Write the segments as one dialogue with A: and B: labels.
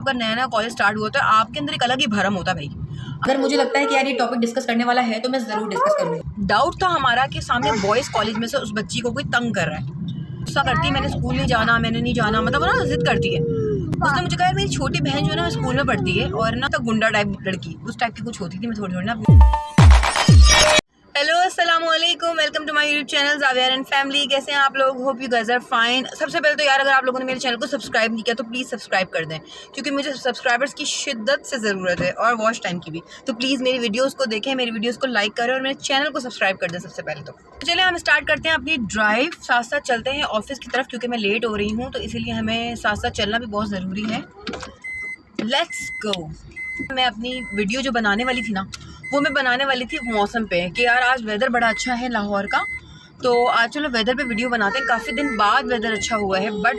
A: अगर नया नया कॉलेज स्टार्ट हुआ तो आपके अंदर एक अलग ही भरम होता है भाई। अगर मुझे लगता है कि यार ये टॉपिक डिस्कस करने वाला है तो मैं ज़रूर डिस्कस करूँगी। डाउट था हमारा कि सामने बॉयज़ कॉलेज में से उस बच्ची को कोई तंग कर रहा है। गुस्सा करती है, मैंने स्कूल नहीं जाना, मैंने नहीं जाना, मतलब ना जिद करती है। उसने मुझे कहा मेरी छोटी बहन जो है ना स्कूल में पढ़ती है और ना तो गुंडा टाइप लड़की उस टाइप की कुछ होती थी। मैं थोड़ी ना हेलो अस्सलाम वालेकुम, welcome to my YouTube channel Xavier and family. कैसे हैं आप लोग? Hope you guys are fine. सबसे पहले तो यार अगर आप लोगों ने मेरे चैनल को सब्सक्राइब नहीं किया तो प्लीज़ सब्सक्राइब कर दें, क्योंकि मुझे सब्सक्राइबर्स की शिद्दत से ज़रूरत है और वॉच टाइम की भी। तो प्लीज़ मेरी वीडियोज़ को देखें, मेरी वीडियोज़ को लाइक करें और मेरे चैनल को सब्सक्राइब कर दें सबसे पहले तो। चलिए हम स्टार्ट करते हैं अपनी ड्राइव। साथ साथ चलते हैं ऑफिस की तरफ, क्योंकि मैं लेट हो रही हूँ तो इसीलिए हमें साथ साथ चलना भी बहुत ज़रूरी है। Let's go. मैं अपनी वीडियो जो बनाने वाली थी ना वो मैं बनाने वाली थी मौसम पे, कि यार आज वेदर बड़ा अच्छा है लाहौर का, तो आज चलो वेदर पे वीडियो बनाते हैं। काफ़ी दिन बाद वेदर अच्छा हुआ है, बट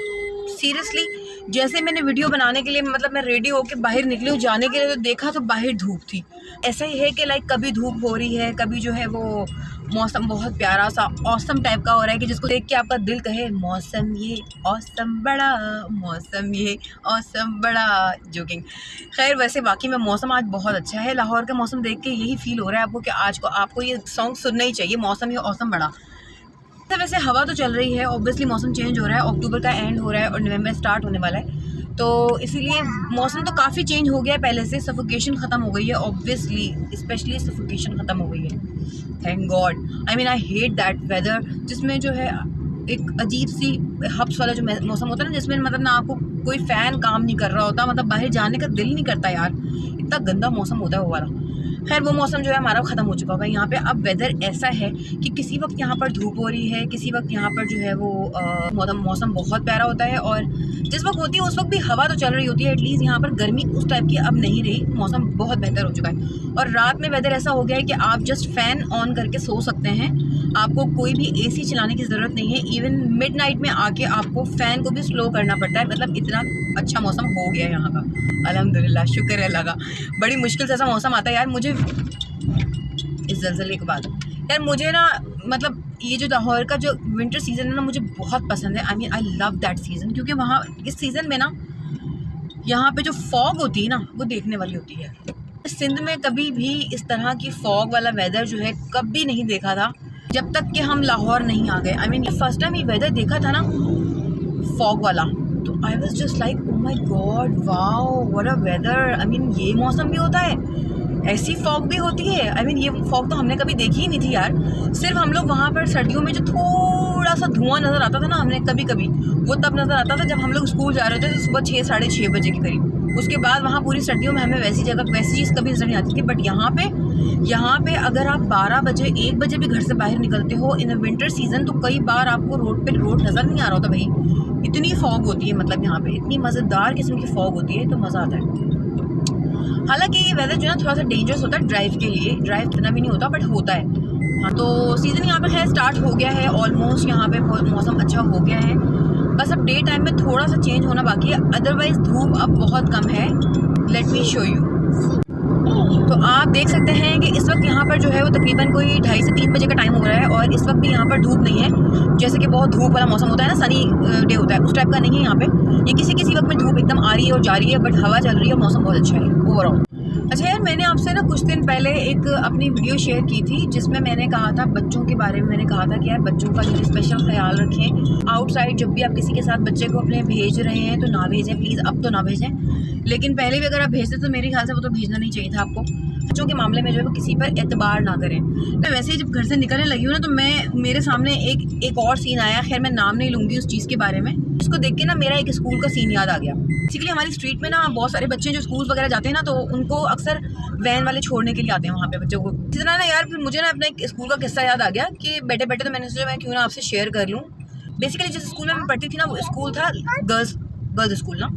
A: सीरियसली जैसे मैंने वीडियो बनाने के लिए मतलब मैं रेडी होकर बाहर निकली हूँ जाने के लिए, तो देखा तो बाहर धूप थी। ऐसा ही है कि लाइक कभी धूप हो रही है, कभी जो है वो मौसम बहुत प्यारा सा औसम टाइप का हो रहा है कि जिसको देख के आपका दिल कहे मौसम ये औसम बड़ा, मौसम ये औसम बड़ा। जोकिंग। खैर वैसे वाकई में मौसम आज बहुत अच्छा है। लाहौर का मौसम देख के यही फील हो रहा है आपको कि आज को आपको ये सॉन्ग सुनना ही चाहिए, मौसम ये औसम बड़ा। तो वैसे हवा तो चल रही है, ऑब्वियसली मौसम चेंज हो रहा है, अक्टूबर का एंड हो रहा है और नवंबर स्टार्ट होने वाला है, तो इसीलिए मौसम तो काफ़ी चेंज हो गया है पहले से। सफोकेशन ख़त्म हो गई है ऑब्वियसली, स्पेशली सफोकेशन ख़त्म हो गई है, thank God. I mean I hate that whether जिसमें जो है एक अजीब सी हब्स वाला जो मौसम होता है ना, जिसमें मतलब ना आपको कोई फ़ैन काम नहीं कर रहा होता, मतलब बाहर जाने का दिल नहीं करता यार, इतना गंदा मौसम होता है वो वाला। खैर वो मौसम जो है हमारा ख़त्म हो चुका होगा यहाँ पे। अब वेदर ऐसा है कि किसी वक्त यहाँ पर धूप हो रही है, किसी वक्त यहाँ पर जो है वो मौसम बहुत प्यारा होता है, और जिस वक्त होती है उस वक्त भी हवा तो चल रही होती है। एटलीस्ट यहाँ पर गर्मी उस टाइप की अब नहीं रही, मौसम बहुत बेहतर हो चुका है। और रात में वेदर ऐसा हो गया है कि आप जस्ट फ़ैन ऑन करके सो सकते हैं, आपको कोई भी AC चलाने की ज़रूरत नहीं है। इवन मिडनाइट में आके आपको फ़ैन को भी स्लो करना पड़ता है, मतलब इतना अच्छा मौसम हो गया है यहाँ का, अल्हम्दुलिल्लाह, शुक्र है अल्लाह का। बड़ी मुश्किल से ऐसा मौसम आता है यार। मुझे इस ज़लज़ले के बाद यार मुझे ना मतलब ये जो लाहौर का जो विंटर सीज़न है ना मुझे बहुत पसंद है। I mean I love that season, क्योंकि वहाँ इस सीज़न में ना यहाँ पे जो फॉग होती है ना वो देखने वाली होती है। सिंध में कभी भी इस तरह की फॉग वाला वेदर जो है कभी नहीं देखा था जब तक कि हम लाहौर नहीं आ गए। आई मीन फर्स्ट टाइम ये वेदर देखा था ना फॉग वाला, तो I was just like oh my god, wow what a weather. I mean ये मौसम भी होता है, ऐसी फॉग भी होती है। आई मीन ये फॉग तो हमने कभी देखी ही नहीं थी यार। सिर्फ हम लोग वहाँ पर सर्दियों में जो थोड़ा सा धुआं नज़र आता था ना हमने कभी कभी, वो तब नज़र आता था जब हम लोग स्कूल जा रहे थे तो सुबह 6 साढ़े 6 बजे के करीब। उसके बाद वहाँ पूरी सर्दियों में हमें वैसी जगह वैसी चीज़ कभी नज़र नहीं आती थी। बट यहाँ पे अगर आप 12 बजे 1 बजे भी घर से बाहर निकलते हो इन अ विंटर सीज़न, तो कई बार आपको रोड नज़र नहीं आ रहा होता भाई, इतनी फॉग होती है। मतलब यहाँ पे इतनी मज़ेदार किस्म की फॉग होती है, तो मज़ा आता है। हालांकि ये वेदर जो है थोड़ा सा डेंजरस होता है ड्राइव के लिए, ड्राइव इतना भी नहीं होता बट होता है। हाँ, तो सीज़न यहाँ पर है स्टार्ट हो गया है ऑलमोस्ट, यहाँ पे मौसम अच्छा हो गया है। बस अब डे टाइम में थोड़ा सा चेंज होना बाकी है, अदरवाइज़ धूप अब बहुत कम है। Let me show you. तो आप देख सकते हैं कि इस वक्त यहाँ पर जो है वो तकरीबन कोई 2:30 से 3 बजे का टाइम हो रहा है, और इस वक्त भी यहाँ पर धूप नहीं है। जैसे कि बहुत धूप वाला मौसम होता है ना, सनी डे होता है, उस टाइप का नहीं है यहाँ पे। ये किसी वक्त में धूप एकदम आ रही है और जा रही है, बट हवा चल रही है, मौसम बहुत अच्छा है ओवरऑल। अच्छा यार, मैंने आपसे ना कुछ दिन पहले एक अपनी वीडियो शेयर की थी जिसमें मैंने कहा था बच्चों के बारे में। मैंने कहा था कि यार बच्चों का जो स्पेशल ख्याल रखें। आउटसाइड जब भी आप किसी के साथ बच्चे को अपने भेज रहे हैं तो ना भेजें प्लीज़, अब तो ना भेजें, लेकिन पहले भी अगर आप भेजते तो मेरे ख्याल से वो तो भेजना नहीं चाहिए था आपको। बच्चों के मामले में जो है वो किसी पर एतबार ना करें। मैं वैसे ही जब घर से निकलने लगी हूँ ना तो मेरे सामने एक और सीन आया। खैर मैं नाम नहीं लूँगी उस चीज़ के बारे में। इसको देख के ना मेरा एक स्कूल का सीन याद आ गया। बेसिकली हमारी स्ट्रीट में ना बहुत सारे बच्चे जो स्कूल वगैरह जाते हैं ना, तो उनको अक्सर वैन वाले छोड़ने के लिए आते हैं वहाँ पे बच्चों को। इस तरह ना यार फिर मुझे ना अपना एक स्कूल का किस्सा याद आ गया कि बैठे बैठे तो मैंने सोचा मैं क्यों ना आपसे शेयर कर लूँ। बेसिकली जिस स्कूल में मैं पढ़ती थी ना वो स्कूल था गर्ल्स स्कूल ना,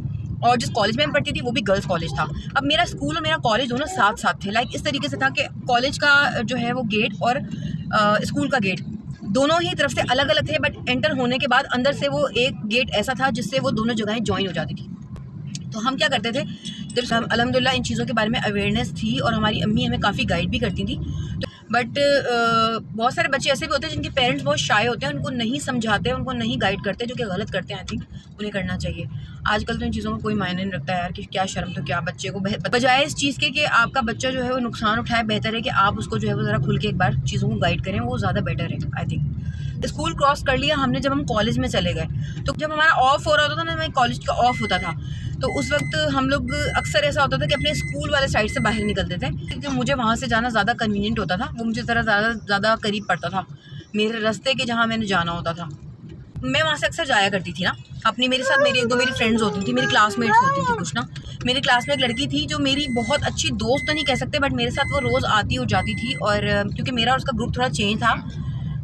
A: और जिस कॉलेज में मैं पढ़ती थी वो भी गर्ल्स कॉलेज था। अब मेरा स्कूल और मेरा कॉलेज दोनों साथ साथ थे। लाइक इस तरीके से था कि कॉलेज का जो है वो गेट और स्कूल का गेट दोनों ही तरफ से अलग अलग थे, बट एंटर होने के बाद अंदर से वो एक गेट ऐसा था जिससे वो दोनों जगहें ज्वाइन हो जाती थी। तो हम क्या करते थे, जब हम अल्हम्दुलिल्लाह इन चीज़ों के बारे में अवेयरनेस थी और हमारी अम्मी हमें काफ़ी गाइड भी करती थी, तो बट बहुत सारे बच्चे ऐसे भी होते हैं जिनके पेरेंट्स बहुत शाय होते हैं, उनको नहीं समझाते, उनको नहीं गाइड करते, जो कि गलत करते हैं। आई थिंक उन्हें करना चाहिए। आजकल तो इन चीज़ों का कोई मायने नहीं रखता है यार, कि क्या शर्म तो क्या बच्चे को, बजाय इस चीज़ के कि आपका बच्चा जो है वो नुकसान उठाए, बेहतर है कि आप उसको जो है वो ज़रा खुल के एक बार चीज़ों को गाइड करें, वो ज़्यादा बेटर है। आई थिंक स्कूल क्रॉस कर लिया हमने, जब हम कॉलेज में चले गए, तो जब हमारा ऑफ हो रहा होता था ना, मैं कॉलेज का ऑफ होता था, तो उस वक्त हम लोग अक्सर ऐसा होता था कि अपने स्कूल वाले साइड से बाहर निकलते थे, क्योंकि मुझे वहाँ से जाना ज़्यादा कन्वीनियंट होता था, वो मुझे ज़रा ज़्यादा करीब पड़ता था मेरे रास्ते के, जहाँ मैंने जाना होता था। मैं वहाँ से अक्सर जाया करती थी ना अपनी, मेरे साथ मेरी एक दो मेरी फ्रेंड्स होती थी, मेरी क्लासमेट्स होती थी कुछ ना। मेरी क्लास में एक लड़की थी जो मेरी बहुत अच्छी दोस्त तो नहीं कह सकते, बट मेरे साथ वो रोज़ आती और जाती थी। और क्योंकि मेरा और उसका ग्रुप थोड़ा चेंज था,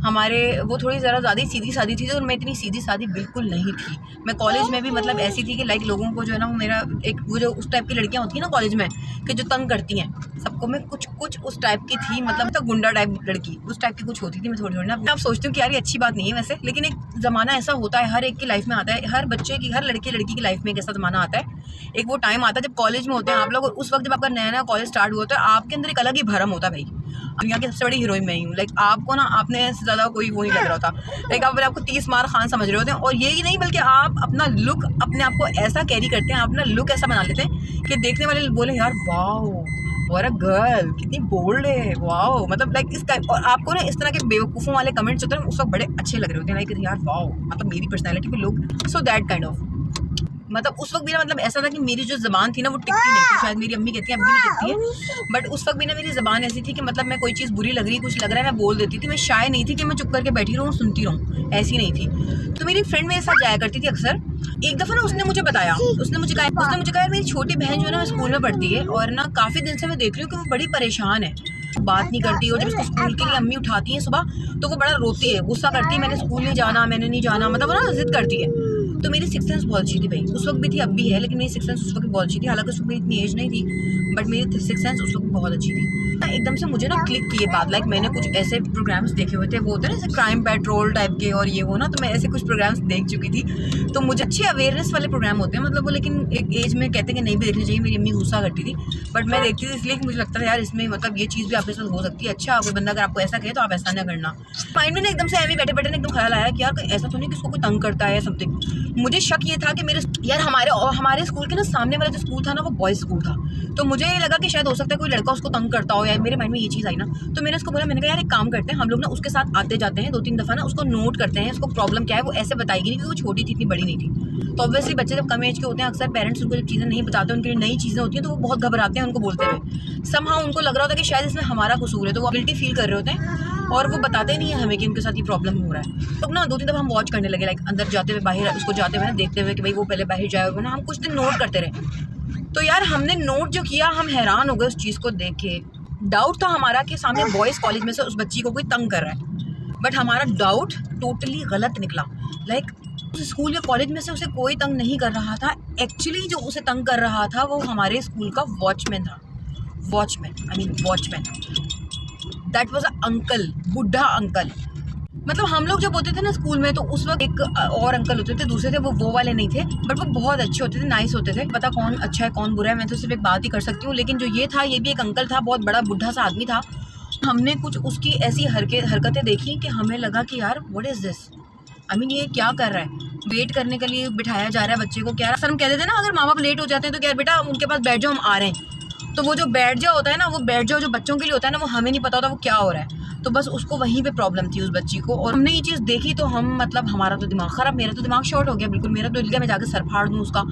A: हमारे वो थोड़ी ज़रा ज़्यादा सीधी सादी थी, और मैं इतनी सीधी सादी बिल्कुल नहीं थी। मैं कॉलेज में भी मतलब ऐसी थी कि लाइक लोगों को जो है ना, मेरा एक वो जो उस टाइप की लड़कियाँ होती हैं ना कॉलेज में, कि जो तंग करती हैं सबको, मैं कुछ उस टाइप की थी, मतलब तो गुंडा टाइप लड़की उस टाइप की कुछ होती थी मैं थोड़ी थोड़ी ना। अब सोचती हूँ कि यार ये अच्छी बात नहीं है वैसे, लेकिन एक ज़माना ऐसा होता है, हर एक की लाइफ में आता है, हर बच्चे की, हर लड़की लड़की की लाइफ में एक ऐसा ज़माना आता है, एक वो टाइम आता है जब कॉलेज में होते हैं आप लोग, और उस वक्त जब आपका नया नया कॉलेज स्टार्ट हुआ होता है, आपके अंदर एक अलग ही भरम होता है भाई। दुनिया की सबसे बड़ी हीरोइन मैं ही हूँ, लाइक आपको ना आपने से ज़्यादा कोई वो नहीं लग रहा होता, लाइक आप आपको 30 मार खान समझ रहे होते हैं। और यही नहीं, बल्कि आप अपना लुक, अपने आप को ऐसा कैरी करते हैं, अपना लुक ऐसा बना लेते हैं कि देखने वाले बोले यार वाओ व्हाट अ गर्ल, कितनी बोल्ड है, वाओ, मतलब लाइक इस टाइप। और आपको ना इस तरह के बेवकूफ़ों वाले कमेंट्स होते हैं उस वक्त बड़े अच्छे लग रहे होते हैं, लाइक यार वाओ, मतलब मेरी पर्सनैलिटी पे लोग, सो दैट काइंड ऑफ। मतलब उस वक्त भी ना, मतलब ऐसा था कि मेरी जो ज़बान थी ना वो टिकती नहीं थी, शायद मेरी अम्मी कहती हैं अभी नहीं टिकती है, बट उस वक्त भी ना मेरी ज़बान ऐसी थी कि मतलब मैं कोई चीज़ बुरी लग रही, कुछ लग रहा है, मैं बोल देती थी। मैं शाय नहीं थी कि मैं चुप करके बैठी रहूँ सुनती रहूँ, ऐसी नहीं थी। तो मेरी फ्रेंड मेरे साथ जाया करती थी अक्सर। एक दफ़ा ना उसने मुझे बताया, उसने मुझे कहा मेरी छोटी बहन जो है ना स्कूल में पढ़ती है, और ना काफ़ी दिन से मैं देख रही हूँ कि वो बड़ी परेशान है, बात नहीं करती, और जब उसको स्कूल के लिए अम्मी उठाती हैं सुबह, तो वो बड़ा रोती है, गुस्सा करती है, मैंने स्कूल नहीं जाना, मैंने नहीं जाना, मतलब वो ना जिद करती है। तो मेरी सिक्स सेंस बहुत अच्छी थी भाई, उस वक्त भी थी, अब भी है, लेकिन मेरी सिक्स सेंस उस वक्त बहुत अच्छी थी, हालांकि उस वक्त मेरी इतनी एज नहीं थी, बट मेरी सिक्स सेंस उस वक्त बहुत अच्छी थी। एकदम से मुझे ना क्लिक किए बात, लाइक मैंने कुछ ऐसे प्रोग्राम्स देखे हुए थे, वो होते हैं ना जैसे क्राइम पेट्रोल टाइप के और ये वो ना, तो मैं ऐसे कुछ प्रोग्राम्स देख चुकी थी, तो मुझे अच्छे अवेयरनेस वाले प्रोग्राम होते हैं, मतलब वो, लेकिन एक एज में कहते हैं कि नहीं भी देखनी चाहिए, मेरी अम्मी गुस्सा करती थी, बट मैं देखती थी इसलिए कि मुझे लगता था यार इसमें मतलब ये चीज़ भी आपके साथ हो सकती है, अच्छा कोई बंदा अगर आपको ऐसा कहे तो आप ऐसा ना करना। माइंड में ना एकदम से ऐसे बैठे बैठे ना एकदम ख्याल आया कि यार ऐसा तो नहीं कि इसको कोई तंग करता है या समथिंग। मुझे शक ये था कि मेरे यार हमारे स्कूल के ना सामने वाला जो स्कूल था ना वो बॉयज़ स्कूल था, तो मुझे लगा कि शायद हो सकता है कोई लड़का उसको तंग करता हो, या मेरे माइंड में ये चीज़ आई ना, तो मैंने उसको बोला, मैंने कहा यार एक काम करते हैं हम लोग ना उसके साथ आते जाते हैं 2-3 दफ़ा ना, उसको नोट करते हैं, उसको प्रॉब्लम क्या है, वो ऐसे बताएगी नहीं, क्योंकि वो छोटी थी, इतनी बड़ी नहीं थी। तो ऑब्वियसली बच्चे जब कम एज के होते हैं, अक्सर पेरेंट्स उनको जब चीज़ें नहीं बताते, उनके लिए नई चीज़ें होती हैं, तो वो बहुत घबराते हैं उनको बोलते हुए। समहाउ उनको लग रहा होता है कि शायद इसमें हमारा कसूर है, तो वो गिल्टी फील कर रहे होते हैं, और वो बताते नहीं है हमें कि उनके साथ ये प्रॉब्लम हो रहा है। तो ना 2-3 दफ़ा हम वॉच करने लगे, लाइक अंदर जाते हुए, बाहर उसको जाते हुए ना देखते हुए कि भाई वो पहले बाहर जाए, और ना हम कुछ दिन नोट करते रहे। तो यार हमने नोट जो किया, हम हैरान हो गए उस चीज़ को देख के। डाउट था हमारा कि सामने बॉयज़ कॉलेज में से उस बच्ची को कोई तंग कर रहा है, बट हमारा डाउट टोटली गलत निकला। लाइक उस स्कूल या कॉलेज में से उसे कोई तंग नहीं कर रहा था, एक्चुअली जो उसे तंग कर रहा था वो हमारे स्कूल का वॉचमैन था। Watchman that was a uncle, बुढ़ा अंकल। मतलब हम लोग जब होते थे ना स्कूल में, तो उस वक्त एक और अंकल होते थे, दूसरे थे, वो वाले नहीं थे, बट वो बहुत अच्छे होते थे, नाइस होते थे। पता कौन अच्छा है कौन बुरा है मैं तो सिर्फ एक बात ही कर सकती हूँ, लेकिन जो ये था ये भी एक अंकल था, बहुत बड़ा बुढ़ा सा आदमी था। हमने कुछ उसकी ऐसी हरकतें देखी कि हमें लगा कि यार what is this, I mean ये क्या कर रहा है। वेट करने के लिए बिठाया जा रहा है बच्चे को, क्या अक्सर हम कहते थे ना अगर माँ बाप लेट हो जाते हैं तो क्या बेटा उनके पास बैठ जाओ, हम आ रहे हैं। तो वो जो बैठ जाओ होता है ना, वो बैठ जाओ जो बच्चों के लिए होता है ना, वो हमें नहीं पता होता वो क्या हो रहा है। तो बस उसको वहीं पे प्रॉब्लम थी उस बच्ची को, और हमने ये चीज़ देखी तो हम मतलब हमारा तो दिमाग ख़राब, मेरा तो दिमाग शॉर्ट हो गया बिल्कुल, मेरा तो दिल गया मैं जाकर सर फाड़ दूँ उसका।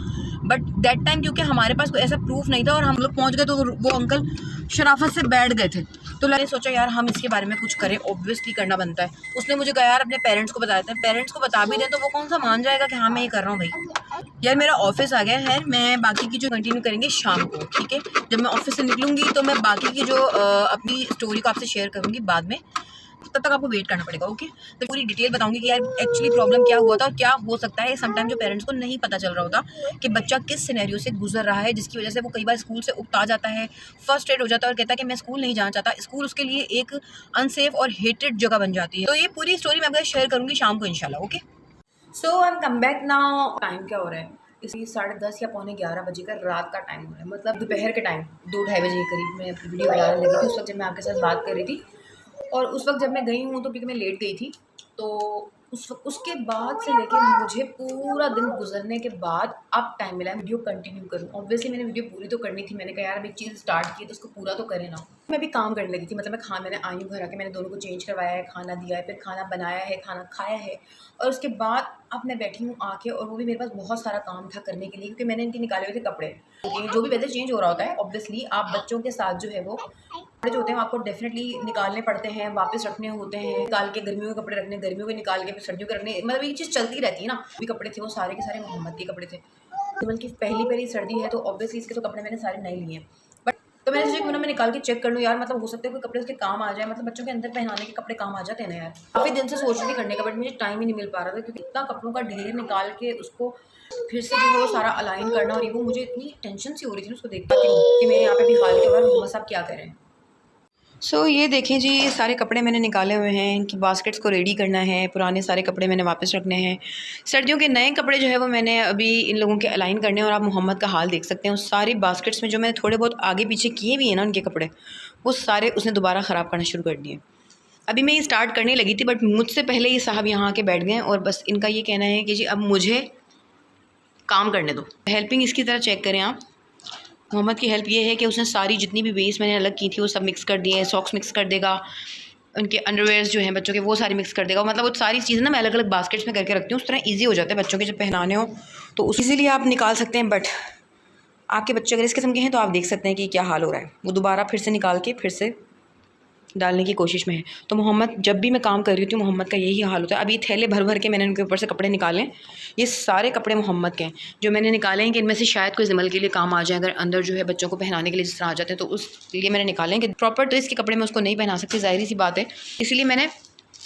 A: बट दैट टाइम क्योंकि हमारे पास कोई ऐसा प्रूफ नहीं था और हम लोग पहुँच गए, तो वो अंकल शराफत से बैठ गए थे। तो मैंने सोचा यार हम इसके बारे में कुछ करें, ऑब्वियसली करना बनता है। उसने मुझे कहा यार अपने पेरेंट्स को बता देते हैं, पेरेंट्स को बता भी दें तो वो कौन सा मान जाएगा कि हाँ मैं ये कर रहा हूँ भाई। यार मेरा ऑफिस आ गया है, मैं बाकी की जो कंटिन्यू करेंगे शाम को, ठीक है। जब मैं ऑफिस से निकलूंगी तो मैं बाकी की जो अपनी स्टोरी को आपसे शेयर करूंगी बाद में, तब तक आपको वेट करना पड़ेगा, ओके। तो पूरी डिटेल बताऊंगी कि यार एक्चुअली प्रॉब्लम क्या हुआ था और क्या हो सकता है। समटाइम जो पेरेंट्स को नहीं पता चल रहा होता कि बच्चा किस सिनेरियो से गुजर रहा है, जिसकी वजह से वो कई बार स्कूल से उकता जाता है, फर्स्ट्रेट हो जाता है और कहता है कि मैं स्कूल नहीं जाना चाहता। स्कूल उसके लिए एक अनसेफ और हेटेड जगह बन जाती है। तो ये पूरी स्टोरी मैं आपको शेयर करूंगी शाम को इंशाल्लाह, okay. So I am come back now. Time क्या हो रहा है, इसी 10:30 या पौने 11 बजे का रात का टाइम हो रहा है, मतलब दोपहर के टाइम 2-2:30 बजे के करीब मैं वीडियो बनाने लगी थी। उस वक्त जब मैं आपके साथ बात कर रही थी, और उस वक्त जब मैं गई हूँ तो क्योंकि मैं लेट गई थी, तो उसके बाद से लेके मुझे पूरा दिन गुजरने के बाद अब टाइम मिला है वीडियो कंटिन्यू करूँ। ऑब्वियसली मैंने वीडियो पूरी तो करनी थी, मैंने कहा यार अब एक चीज़ स्टार्ट की तो उसको पूरा तो करें ना। मैं भी काम करने लगी थी, मतलब मैंने आई हूँ घर आके, मैंने दोनों को चेंज करवाया है, खाना दिया है, फिर खाना बनाया है, खाना खाया है, और उसके बाद अब मैं बैठी हूँ आके, और वो भी मेरे पास बहुत सारा काम था करने के लिए क्योंकि मैंने इनके निकाले हुए थे कपड़े। जो भी वेदर चेंज हो रहा होता है ऑब्वियसली आप बच्चों के साथ जो है वो कपड़े जो होते हैं आपको डेफिनेटली निकालने पड़ते हैं, वापस रखने होते हैं, निकाल के गर्मियों के कपड़े रखने, गर्मियों के निकाल के फिर सर्दियों के रखने, मतलब ये चीज़ चलती रहती है ना। भी कपड़े थे वो सारे के सारे मोहम्मद के कपड़े थे, तो बल्कि पहली सर्दी है तो ऑब्वियसली इसके तो कपड़े मैंने सारे नहीं लिए हैं, बट तो मैंने सोचा क्यों ना मैं निकाल के चेक कर लूँ यार, मतलब हो सकता है कोई कपड़े उसके काम आ जाए, मतलब बच्चों के अंदर पहनाने के कपड़े काम आ जाते हैं ना यार। काफ़ी दिन से सोच रही थी करने का, बट मुझे टाइम ही नहीं मिल पा रहा था क्योंकि इतना कपड़ों का ढेर निकाल के उसको फिर से जो है वो सारा अलाइन करना, और ये वो मुझे इतनी टेंशन सी हो रही थी उसको देख पाती हूँ कि मैं यहाँ पे भी हाल के बाद मोहम्मद साहब क्या करें। ये देखें जी, ये सारे कपड़े मैंने निकाले हुए हैं, इनकी बास्केट्स को रेडी करना है, पुराने सारे कपड़े मैंने वापस रखने हैं, सर्दियों के नए कपड़े जो है वो मैंने अभी इन लोगों के अलाइन करने हैं। और आप मोहम्मद का हाल देख सकते हैं, उस सारी बास्केट्स में जो मैंने थोड़े बहुत आगे पीछे किए भी हैं ना उनके कपड़े, वो सारे उसने दोबारा ख़राब करना शुरू कर दिए। अभी मैं ये स्टार्ट करने लगी थी, बट मुझसे पहले ये साहब यहाँ आके बैठ गए और बस इनका ये कहना है कि जी अब मुझे काम करने दो। हेल्पिंग इसकी तरह चेक करें आप, मोहम्मद की हेल्प ये है कि उसने सारी जितनी भी वेस्ट मैंने अलग की थी वो सब मिक्स कर दिए हैं, सॉक्स मिक्स कर देगा, उनके अंडरवेयर्स जो हैं बच्चों के वो सारी मिक्स कर देगा, मतलब वो सारी चीज़ें ना मैं अलग अलग बास्केट्स में करके रखती हूँ, उस तरह ईजी हो जाता है बच्चों के जब पहनाने हो तो उस इजीली आप निकाल सकते हैं। बट आपके बच्चे अगर इस किस्म के हैं तो आप देख सकते हैं कि क्या हाल हो रहा है, वो दोबारा फिर से निकाल के फिर से डालने की कोशिश में है। तो मोहम्मद, जब भी मैं काम कर रही होती हूँ मोहम्मद का यही हाल होता है। अभी थैले भर भर के मैंने उनके ऊपर से कपड़े निकाले, ये सारे कपड़े मोहम्मद के हैं जो मैंने निकाले हैं कि इनमें से शायद कोई ज़िमल के लिए काम आ जाए, अगर अंदर जो है बच्चों को पहनाने के लिए जिस तरह आ जाते हैं तो उस लिए मैंने निकाले हैं कि प्रॉपर तो इसके कपड़े मैं उसको नहीं पहना सकती, ज़ाहिर सी बात है, इसलिए मैंने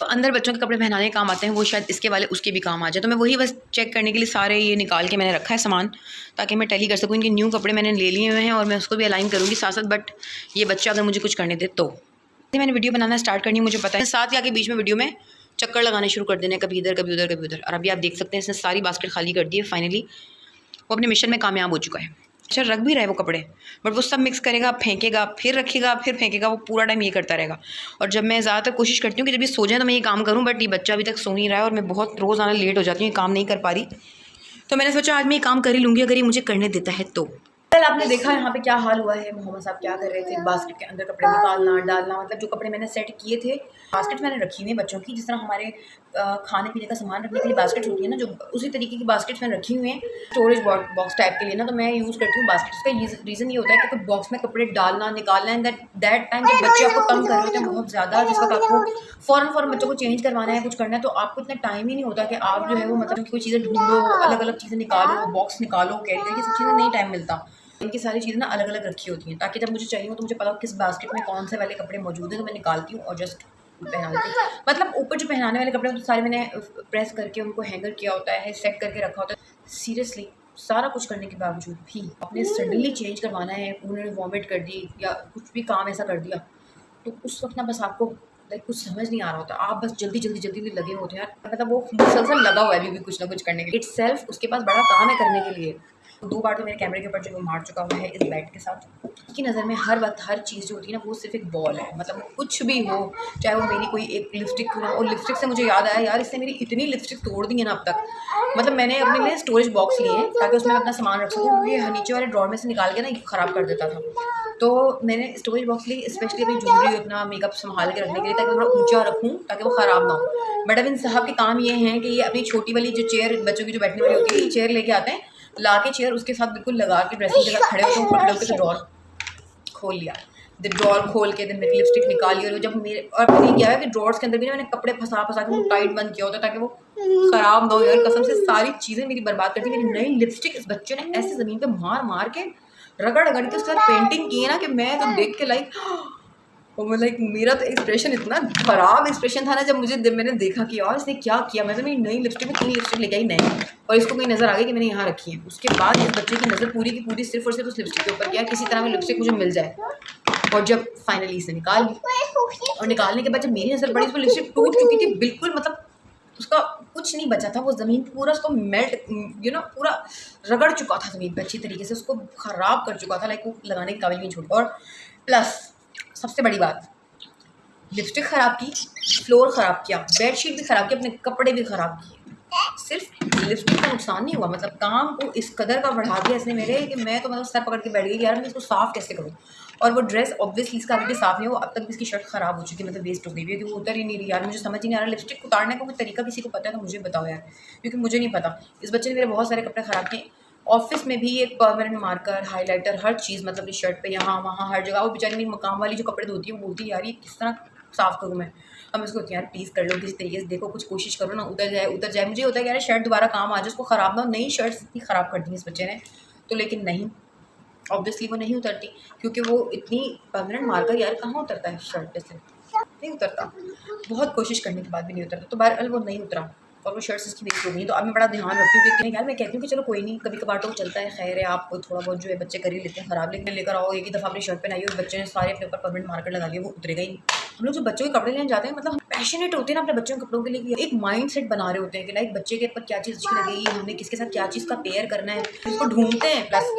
A: अंदर बच्चों के कपड़े पहनाने के काम आते हैं वो शायद इसके वाले उसके भी काम आ जाए, तो मैं वही बस चेक करने के लिए सारे ये निकाल के मैंने रखा है सामान, ताकि मैं टैली कर सकूँ। इनके न्यू कपड़े मैंने ले लिए हुए हैं और मैं उसको भी अलाइन करूँगी साथ साथ, बट ये बच्चा अगर मुझे कुछ करने दे तो मैंने वीडियो बनाना स्टार्ट करनी है, मुझे पता है साथ ही आके बीच में वीडियो में चक्कर लगाने शुरू कर देने, कभी इधर कभी उधर कभी उधर। और अभी आप देख सकते हैं इसने सारी बास्केट खाली कर दी है, फाइनली वो अपने मिशन में कामयाब हो चुका है। अच्छा रख भी रहा है वो कपड़े, बट वो सब मिक्स करेगा, फेंकेगा, फिर रखेगा, फिर फेंकेगा, वो पूरा टाइम ये करता रहेगा। और जब मैं ज़्यादातर कोशिश करती हूँ कि जब ये सो जाए तो मैं ये काम करूँ, बट ये बच्चा अभी तक सो नहीं रहा है और मैं बहुत रोज़ाना लेट हो जाती हूँ, ये काम नहीं कर पा रही, तो मैंने सोचा आज मैं ये काम कर ही लूँगी अगर ये मुझे करने देता है तो। कल आपने देखा यहाँ पे क्या हाल हुआ है, मोहम्मद साहब क्या कर रहे थे, बास्केट के अंदर कपड़े निकालना डालना, मतलब जो कपड़े मैंने सेट किए थे बास्केट मैंने रखी हुई है बच्चों की, जिस तरह हमारे खाने पीने का सामान रखने के लिए बास्केट होती है ना, जो उसी तरीके की बास्केट्स मैंने रखी हुई हैं स्टोरेज बॉक्स टाइप के लिए ना, तो मैं यूज़ करती हूँ बास्केट्स का। ये रीज़न ये होता है कि बॉक्स में कपड़े डालना निकालना एंड दैट टाइम जब बच्चे आपको तंग कर रहे होते हैं बहुत ज़्यादा, जिस वक्त आपको फ़ौरन बच्चों को चेंज करवाना है, कुछ करना है, तो आपको इतना टाइम ही नहीं होता कि आप जो है वो मतलब कोई चीज़ें ढूंढो, अलग अलग चीज़ें निकालो, बॉक्स निकालो, कैरी करके सब चीज़ें नहीं टाइम मिलता। इनकी सारी चीज़ें ना अलग अलग रखी होती हैं ताकि जब मुझे चाहिए हो तो मुझे पता हो किस बास्केट में कौन से वाले कपड़े मौजूद हैं, तो मैं निकालती हूँ और जस्ट पहना लेती हूँ। मतलब ऊपर जो पहनाने वाले कपड़े तो सारे मैंने प्रेस करके उनको हैंगर किया होता है, सेट करके रखा होता है। सीरियसली सारा कुछ करने के बावजूद भी आपने सडनली चेंज करवाना है, उन्होंने वॉमिट कर दी या कुछ भी काम ऐसा कर दिया, तो उस वक्त ना बस आपको कुछ समझ नहीं आ रहा होता, आप बस जल्दी जल्दी होते हैं, मतलब वो मुसलसल लगा हुआ है अभी भी कुछ ना कुछ करने के लिए। इट्स सेल्फ उसके पास बड़ा काम है करने के लिए। 2 बार तो मेरे कैमरे के ऊपर जो वो मार चुका हुआ है इस बैट के साथ। उसकी नज़र में हर वक्त हर चीज़ जो होती है ना वो सिर्फ एक बॉल है, मतलब कुछ भी हो, चाहे वो मेरी कोई एक लिपस्टिक क्यों ना हो। और लिपस्टिक से मुझे याद आया यार, इसने मेरी इतनी लिपस्टिक तोड़ दी है ना अब तक, मतलब मैंने अपने लिए स्टोरेज बॉक्स लिए ताकि उसमें अपना सामान रख सकूँ, क्योंकि ये नीचे वाले ड्रॉर में से निकाल के ना ख़राब कर देता था, तो मैंने स्टोरेज बॉक्स लिए स्पेशली अपनी ज्वेलरी अपना मेकअप संभाल के रखने के लिए, ताकि थोड़ा ऊंचा रखूँ ताकि वो ख़राब ना हो। बट अब इन साहब के काम ये हैं कि ये अपनी छोटी वाली जो चेयर बच्चों की जो बैठने वाली होती है, ये चेयर लेके आते हैं, ला के चेयर उसके साथ बिल्कुल लगा के ड्रेसिंग जगह खड़े होते हैं, ऊपर खड़े होकर तो ड्रॉर खोल लिया, ड्रॉर खोल के दिन मेरी लिपस्टिक निकाली, और जब मेरे और पता क्या है कि ड्रॉर्स के अंदर भी ना मैंने कपड़े फंसा के वो टाइट बंद किया होता ताकि वो ख़राब ना हो। यार कसम से सारी चीज़ें मेरी बर्बाद करती। मेरी नई लिपस्टिक इस बच्चे ने ऐसे ज़मीन पे मार मार के रगड़ रगड़ के उसके साथ पेंटिंग की है ना कि मैं तो देख के लाइक मेरा तो एक्सप्रेशन इतना ख़राब एक्सप्रेशन था ना जब मैंने देखा कि यार इसने क्या किया। मैं तो मेरी नई लिपस्टिक में 3 लिपस्टिक लेके आई नई, और इसको कोई नज़र आ गई कि मैंने यहाँ रखी है। उसके बाद इस बच्चे की नज़र पूरी की पूरी सिर्फ और सिर्फ उस लिपस्टिक के ऊपर किया, किसी तरह में लिपस्टिक मुझे मिल जाए। और जब फाइनली इसे निकाल ली, और निकालने के बाद जब मेरी नज़र पड़ी, उसमें लिपस्टिक टूट चुकी थी बिल्कुल, मतलब उसका कुछ नहीं बचा था, वो ज़मीन पूरा उसको मेल्ट पूरा रगड़ चुका था ज़मीन पे अच्छी तरीके से, उसको ख़राब कर चुका था, लाइक वो लगाने के काबिल नहीं छोड़। और प्लस सबसे बड़ी बात लिपस्टिक ख़राब की, फ्लोर ख़राब किया, बेडशीट भी ख़राब की, अपने कपड़े भी ख़राब किए। सिर्फ लिपस्टिक का नुकसान नहीं हुआ, मतलब काम को इस कदर का बढ़ा दिया इसने मेरे कि मैं तो मतलब सर पकड़ के बैठ गई कि यार मैं इसको साफ़ कैसे करूँ। और वो ड्रेस ऑब्वियसली इसका अभी भी साफ़ नहीं हो, अब तक भी इसकी शर्ट ख़राब हो चुकी है, मतलब वेस्ट हो गई है कि वो उतर ही नहीं रही। यार मुझे समझ ही नहीं आ रहा लिपस्टिक उतारने का कोई तरीका किसी को पता है तो मुझे बताओ यार, क्योंकि मुझे नहीं पता। इस बच्चे ने मेरे बहुत सारे कपड़े ख़राब किए। ऑफिस में भी एक परमानेंट मार्कर, हाइलाइटर, हर चीज़ मतलब इस शर्ट पे यहाँ वहाँ हर जगह। वो बेचारी मेरी मकाम वाली जो कपड़े धोती है वो बोलती है यार ये किस तरह साफ़ करूँ मैं। अब मैं उसको कहती यार प्लीज़ कर लो किसी तरीके से, देखो कुछ कोशिश करो ना, उतर जाए उतर जाए। मुझे होता है कि यार शर्ट दोबारा काम आ जाए, उसको ख़राब ना हो। नई शर्ट्स इतनी ख़राब कर दी इस बच्चे ने तो, लेकिन नहीं, ऑब्वियसली वो नहीं उतरती क्योंकि वो इतनी परमानेंट मार्कर यार कहाँ उतरता है शर्ट पे से, नहीं उतरता। बहुत कोशिश करने के बाद भी नहीं उतरता। तो बहरहाल वो नहीं उतरा और वो शर्ट्स इसकी वेस्ट हो गई। तो अब मैं बड़ा ध्यान रखती हूँ कि यार मैं कहती हूँ कि चलो कोई नहीं, कभी कभार तो चलता है, खैर है, आप थोड़ा बहुत जो है बच्चे कर ही लेते हैं ख़राब, लेकिन लेकर आओ एक ही दफ़ा अपनी शर्ट पहनाई और बच्चे ने सारे अपने ऊपर परमानेंट मार्कर लगा लिए, वो उतरेगा ही। हम लोग जो बच्चों के कपड़े लेने जाते हैं, मतलब पैशनेट होते हैं ना अपने बच्चों के कपड़ों के लिए, एक माइंड सेट बना रहे होते हैं कि लाइक बच्चे के ऊपर क्या चीज़ अच्छी लगेगी, हमने किसके साथ क्या चीज़ का पेयर करना है, इसको ढूंढते हैं। प्लस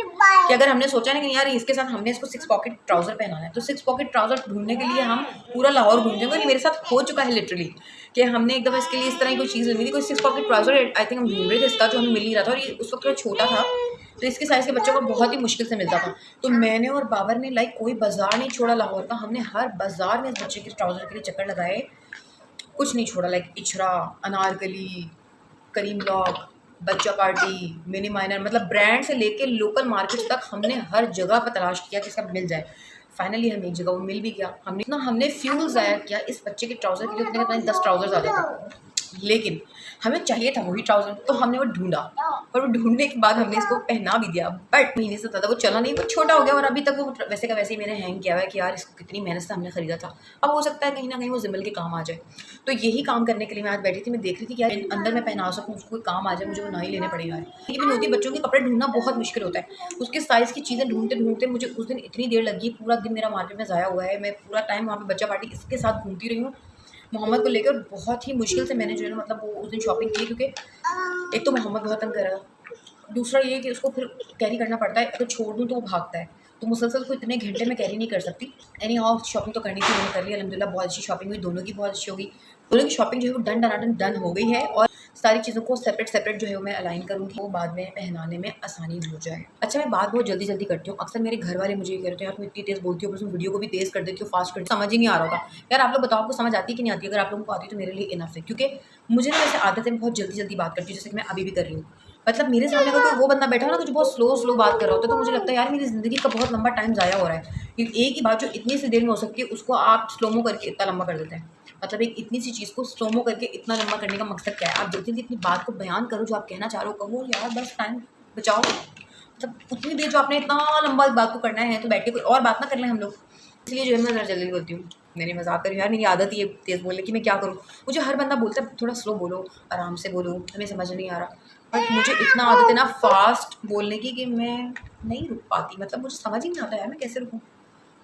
A: कि अगर हमने सोचा ना कि यार इसके साथ हमने इसको 6 पॉकेट ट्राउज़र पहनाना है, तो 6 पॉकेट ट्राउज़र ढूंढने के लिए हम पूरा लाहौर घूमेंगे। और मेरे साथ हो चुका है लिटरली कि हमने एक दफ़ा इसके लिए इस तरह की कोई चीज़ लेनी थी, कोई 6 पॉकेट ट्राउज़र आई थिंक हम ढूंढ रहे थे इसका, जो हमें मिल नहीं रहा था। और ये उस वक्त थोड़ा छोटा था तो इसके साइज़ के बच्चों को बहुत ही मुश्किल से मिलता था। तो मैंने और बाबर ने लाइक कोई बाज़ार नहीं छोड़ा लाहौर का, हमने हर बाज़ार में इस बच्चे के ट्राउज़र के लिए चक्कर लगाए, कुछ नहीं छोड़ा। लाइक इचरा, अनारकली, करीम ब्लॉक, बच्चा पार्टी, मिनी माइनर, मतलब ब्रांड से लेके लोकल मार्केट तक हमने हर जगह पर तलाश किया कि इसका मिल जाए। फाइनली हमें एक जगह वो मिल भी गया। हमने फ्यूल ज़ाया किया इस बच्चे के ट्राउज़र के लिए, उतने पता नहीं 10 ट्राउज़र्स आ जाते, लेकिन हमें चाहिए था वही ट्राउज़र, तो हमने वो ढूंढा और वो ढूंढने के बाद हमने इसको पहना भी दिया। बट महीने से ज़्यादा वो चला नहीं, वो छोटा हो गया और अभी तक वो वैसे का वैसे ही मैंने हैंग किया हुआ है कि यार इसको कितनी मेहनत से हमने ख़रीदा था। अब हो सकता है कहीं ना कहीं वो ज़िम्मल के काम आ जाए। तो यही काम करने के लिए मैं आज बैठी थी, मैं देख रही थी कि यार अंदर मैं पहना सकूँ, उसको कोई काम आ जाए, मुझे वो ना ही लेने पड़े यार। लेकिन होती बच्चों के कपड़े ढूंढना बहुत मुश्किल होता है, उसके साइज़ की चीज़ें ढूंढते ढूंढते मुझे उस दिन इतनी देर लगी, पूरा दिन मेरा मार्केट में ज़ाया हुआ है। मैं पूरा टाइम वहाँ पर बच्चा पार्टी इसके साथ घूमती रही हूँ मोहम्मद को लेकर। बहुत ही मुश्किल से मैंने जो है ना मतलब वो उस दिन शॉपिंग की, क्योंकि एक तो मोहम्मद बहुत तंग कर रहा था, दूसरा ये कि उसको फिर कैरी करना पड़ता है, अगर छोड़ दूँ तो वो भागता है, तो मुसलसल को इतने घंटे में कैरी नहीं कर सकती। एनी हाउ शॉपिंग तो करनी थी, मैंने कर ली अल्हम्दुलिल्लाह, बहुत अच्छी शॉपिंग हुई, दोनों की बहुत अच्छी होगी। दोनों की शॉपिंग जो है वो डन हो गई है और सारी चीज़ों को सेपरेट जो है वो मैं अलाइन करूँगी, वो बाद में पहनाने में आसानी हो जाए। अच्छा मैं बात बहुत जल्दी करती हूँ, अक्सर मेरे घर वाले मुझे ये कहते हैं यार तुम इतनी तेज़ बोलती हो, बस वीडियो को भी तेज़ कर देती हो, फास्ट कर देती हो, समझ ही नहीं आ रहा होगा। यार आप लोग बताओ आपको समझ आती है कि नहीं आती? अगर आप लोगों को आती है तो मेरे लिए इनफ है, क्योंकि मुझे ना वैसे आदत है मैं बहुत जल्दी बात करती हूँ, जैसे कि मैं अभी भी कर रही हूँ। मतलब मेरे सामने अगर कोई वो बंदा बैठा हो ना जो बहुत स्लो बात कर रहा होता है, तो मुझे लगता है यार मेरी ज़िंदगी का बहुत लंबा टाइम ज़ाया हो रहा है। एक ही बात जो इतनी सी देर में हो सकती है उसको आप स्लोमो करके इतना लंबा कर देते हैं। मतलब एक इतनी सी चीज़ को स्लोमो करके इतना लंबा करने का मकसद क्या है? आप जल्दी अपनी बात को बयान करो, जो आप कहना चाह रहे हो कहो यार, बस टाइम बचाओ। मतलब उतनी देर जो आपने इतना लंबा बात को करना है तो बैठ के कोई और बात ना कर लें हम लोग। इसलिए जो है मैं ज़रा जल्दी बोलती हूँ। मैंने मजाक करी यार, मेरी आदत ही है तेज़ बोलने की, मैं क्या करूँ? मुझे हर बंदा बोलता है थोड़ा स्लो बोलो, आराम से बोलो, हमें समझ नहीं आ रहा। बट मुझे इतना आदत है ना फास्ट बोलने की कि मैं नहीं रुक पाती, मतलब मुझे समझ ही नहीं आता यार मैं कैसे रुकूँ।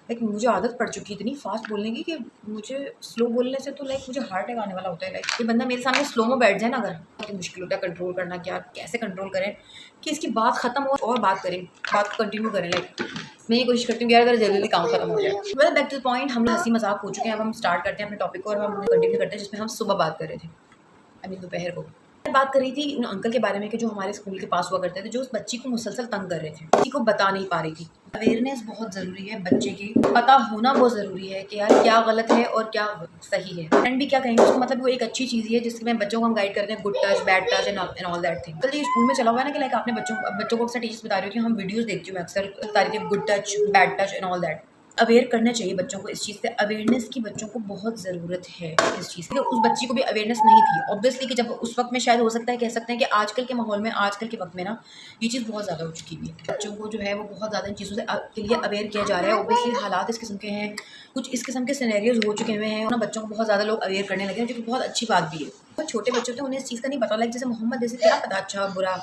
A: लाइक मुझे आदत पड़ चुकी है इतनी फास्ट बोलने की कि मुझे स्लो बोलने से तो लाइक मुझे हार्ट अटैक आने वाला होता है। लाइक ये बंदा मेरे सामने स्लो में बैठ जाए ना अगर, बहुत मुश्किल होता है कंट्रोल करना, क्या कैसे कंट्रोल करें कि इसकी बात ख़त्म हो और बात करें, बात को कंटिन्यू करें। लाइक मैं ये कोशिश करती हूँ कि यार अगर जल्दी काम खत्म हो जाए। Well back to the point, हम हंसी मजाक हो चुके हैं, अब हम स्टार्ट करते हैं अपने टॉपिक को और हम कंटिन्यू करते हैं जिसमें हम सुबह बात कर रहे थे, आई मीन दोपहर को। मैं बात कर रही थी उन अंकल के बारे में कि जो हमारे स्कूल के पास हुआ करते थे, जो उस बच्ची को मुसलसल तंग कर रहे थे, किसी को बता नहीं पा रही थी। अवेयरनेस बहुत ज़रूरी है, बच्चे की पता होना बहुत ज़रूरी है कि यार क्या गलत है और क्या सही है। फ्रेंड भी क्या कहेंगे उसको, मतलब वो एक अच्छी चीज़ ही है जिसमें बच्चों को हम गाइड करते हैं, good touch, bad touch and all that thing. कल ये स्कूल में चला हुआ है ना कि लाइक आपने बच्चों को अक्सर टीचर्स बता रही होती है, हम वीडियोज़ देखती हूँ मैं अक्सर बता रही थी good touch, bad touch and all that. Aware करना चाहिए बच्चों को इस चीज़ से, अवेयरनेस की बच्चों को बहुत ज़रूरत है इस चीज़ की। उस बच्ची को भी अवेयरनेस नहीं थी ऑब्वियसली, कि जब उस वक्त में शायद हो सकता है कह सकते हैं कि आजकल के माहौल में, आजकल के वक्त में ना ये चीज़ बहुत ज़्यादा हो चुकी है। बच्चों को जो है वो बहुत ज़्यादा इन चीज़ों से के लिए अवेयर किया जा रहा है। ऑब्वियसली हालात इस किस्म के हैं, कुछ इस किस्म के सिनेरियोज हो चुके हुए हैं और ना बच्चों को बहुत ज़्यादा लोग अवेयर करने लगे हैं, जो कि बहुत अच्छी बात भी है। बहुत छोटे बच्चे होते हैं, उन्हें इस चीज़ का नहीं पता। लाइक जैसे मोहम्मद, जैसे क्या पता अच्छा बुरा,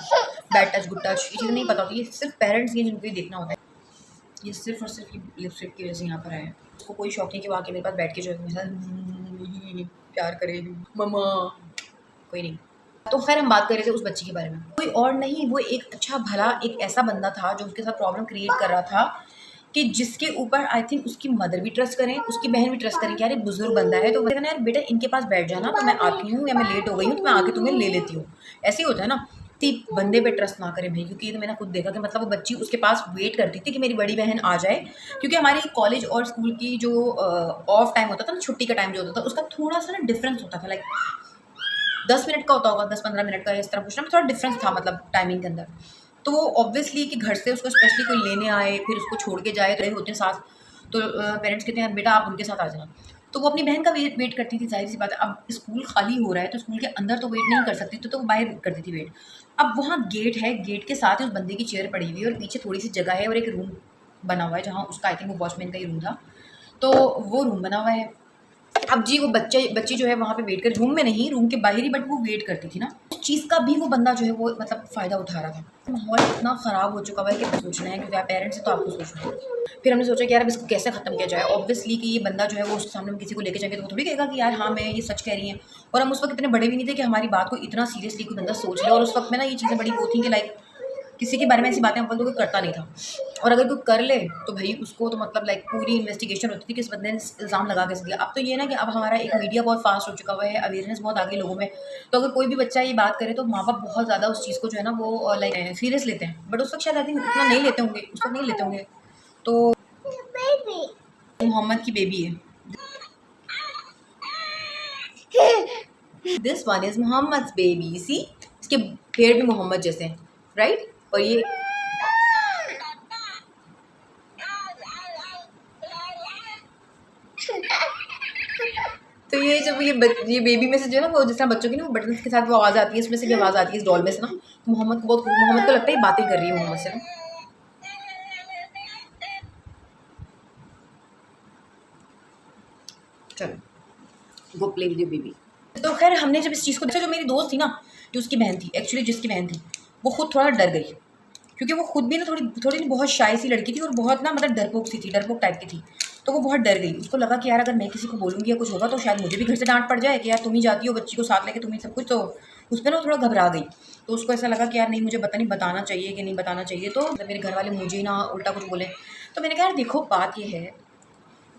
A: बैड टच गुड टच, ये चीज़ें नहीं पता होती। ये सिर्फ पेरेंट्स ये जिनको देखना होता है। ये सिर्फ और सिर्फ लिपस्टिक की वजह से यहाँ पर आया है। उसको कोई शौक नहीं कि वो आके मेरे पास बैठ के जो है मेरे साथ प्यार करे मम्मा, कोई नहीं। तो खैर हम बात कर रहे थे उस बच्ची के बारे में, कोई और नहीं, वो एक अच्छा भला एक ऐसा बंदा था जो उसके साथ प्रॉब्लम क्रिएट कर रहा था कि जिसके ऊपर आई थिंक उसकी मदर भी ट्रस्ट करें, उसकी बहन भी ट्रस्ट करें कि यार एक बुजुर्ग बंदा है, तो कहना यार बेटा इनके पास बैठ जाना, तो मैं आती हूँ, या मैं लेट हो गई हूँ तो मैं आके तुम्हें ले लेती हूँ। ऐसे ही होता है ना। ती बंदे पे ट्रस्ट ना करें भाई, क्योंकि ये तो मैंने खुद देखा कि मतलब वो बच्ची उसके पास वेट करती थी कि मेरी बड़ी बहन आ जाए, क्योंकि हमारी कॉलेज और स्कूल की जो ऑफ टाइम होता था ना, छुट्टी का टाइम जो होता था, उसका थोड़ा सा ना डिफरेंस होता था। लाइक 10 मिनट का होता होगा, 10-15 मिनट का, इस तरह कुछ ना, थोड़ा डिफरेंस था मतलब टाइमिंग के अंदर। तो वो ऑब्वियसली कि घर से उसको स्पेशली कोई लेने आए फिर उसको छोड़ के जाए, तो होते हैं साथ, तो पेरेंट्स कहते हैं बेटा आप उनके साथ आ जाना। तो वो अपनी बहन का वेट करती थी, जाहिर सी बात है। अब स्कूल खाली हो रहा है तो स्कूल के अंदर तो वेट नहीं कर सकती, तो वो बाहर करती थी वेट। अब वहाँ गेट है, गेट के साथ ही उस बंदे की चेयर पड़ी हुई है और पीछे थोड़ी सी जगह है और एक रूम बना हुआ है जहाँ उसका आई थिंक वो वॉचमैन का ही रूम था, तो वो रूम बना हुआ है। अब जी वो बच्ची जो है वहाँ पे वेट कर, रूम में नहीं, रूम के बाहर ही, बट वो वेट करती थी ना, उस चीज़ का भी वो बंदा जो है वो मतलब फ़ायदा उठा रहा था। माहौल इतना ख़राब हो चुका हुआ है कि सोचना है, क्योंकि आप पेरेंट्स हैं तो आपको सोचना है। फिर हमने सोचा कि यार अब इसको कैसे ख़त्म किया जाए। ऑब्वियसली कि ये बंदा जो है वो उसके सामने हम किसी को लेके जाएंगे तो वो थोड़ी कहेगा कि यार हाँ मैं ये सच कह रही हैं। और हम उस वक्त इतने बड़े भी नहीं थे कि हमारी बात को इतना सीरियसली कोई बंदा सोच ले। और उस वक्त में ना ये चीज़ें बड़ी वो थी कि लाइक किसी के बारे में ऐसी बातें अपन तो कोई करता नहीं था, और अगर कोई कर ले तो भाई उसको तो मतलब लाइक पूरी इन्वेस्टिगेशन होती थी कि इस बंदे ने इल्ज़ाम लगा कैसे दिया। अब तो ये ना कि अब हमारा एक मीडिया बहुत फास्ट हो चुका हुआ है, अवेयरनेस बहुत आगे लोगों में, तो अगर कोई भी बच्चा ये बात करे तो माँ बाप बहुत ज़्यादा उस चीज़ को जो है ना वो लाइक सीरियस लेते हैं, बट उस वक्त शायद आई थिंक इतना नहीं लेते होंगे, उस वक्त नहीं लेते होंगे। तो मोहम्मद की बेबी है, this one is Mohammed baby, see इसके पेड़ भी मोहम्मद जैसे हैं, राइट। और ये तो ये जब ये बेबी में से जो है ना वो जिस तरह बच्चों की ना वो बटन के साथ वो आवाज़ आती है, इसमें से भी आवाज़ आती है इस डॉल में से ना, तो मोहम्मद को लगता है ये बातें कर रही है मोहम्मद से ना। चलो go play with your baby. तो खैर हमने जब इस चीज़ को देखा, जो मेरी दोस्त थी ना, जो उसकी बहन थी, एक्चुअली जिसकी बहन थी, वो खुद थोड़ा डर गई, क्योंकि वो खुद भी ना थोड़ी थोड़ी बहुत शाय सी लड़की थी और बहुत ना मतलब डरपोक सी थी, डरपोक टाइप की थी। तो वो बहुत डर गई, उसको लगा कि यार अगर मैं किसी को बोलूँगी या कुछ होगा तो शायद मुझे भी घर से डांट पड़ जाए कि यार तुम ही जाती हो बच्ची को साथ लेके, तुम ही सब कुछ। तो उस पर ना थोड़ा घबरा गई, तो उसको ऐसा लगा कि यार नहीं मुझे पता नहीं बताना चाहिए कि नहीं बताना चाहिए, तो मेरे घर वाले मुझे ना उल्टा कुछ बोले। तो मैंने कहा यार देखो बात ये है,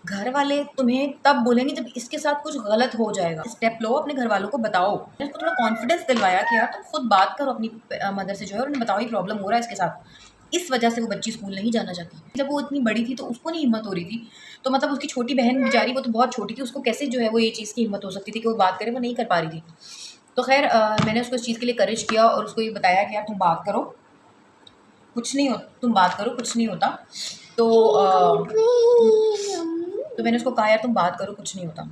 A: घर वाले तुम्हें तब बोलेंगे जब इसके साथ कुछ गलत हो जाएगा, स्टेप लो, अपने घर वालों को बताओ। मैंने उसको थोड़ा कॉन्फिडेंस दिलवाया कि यार तुम खुद बात करो अपनी मदर से जो है, और उन्हें बताओ ये प्रॉब्लम हो रहा है इसके साथ। इस वजह से वो बच्ची स्कूल नहीं जाना चाहती। जब वो इतनी बड़ी थी तो उसको नहीं हिम्मत हो रही थी, तो मतलब उसकी छोटी बहन बेचारी, वो तो बहुत छोटी थी, उसको कैसे जो है वो ये चीज़ की हिम्मत हो सकती थी कि वो बात करे, वो नहीं कर पा रही थी। तो खैर मैंने उसको इस चीज़ के लिए करेज किया और उसको ये बताया कि यार तुम बात करो, कुछ नहीं हो, तुम बात करो कुछ नहीं होता। तो मैंने उसको कहा यार तुम बात करो कुछ नहीं होता,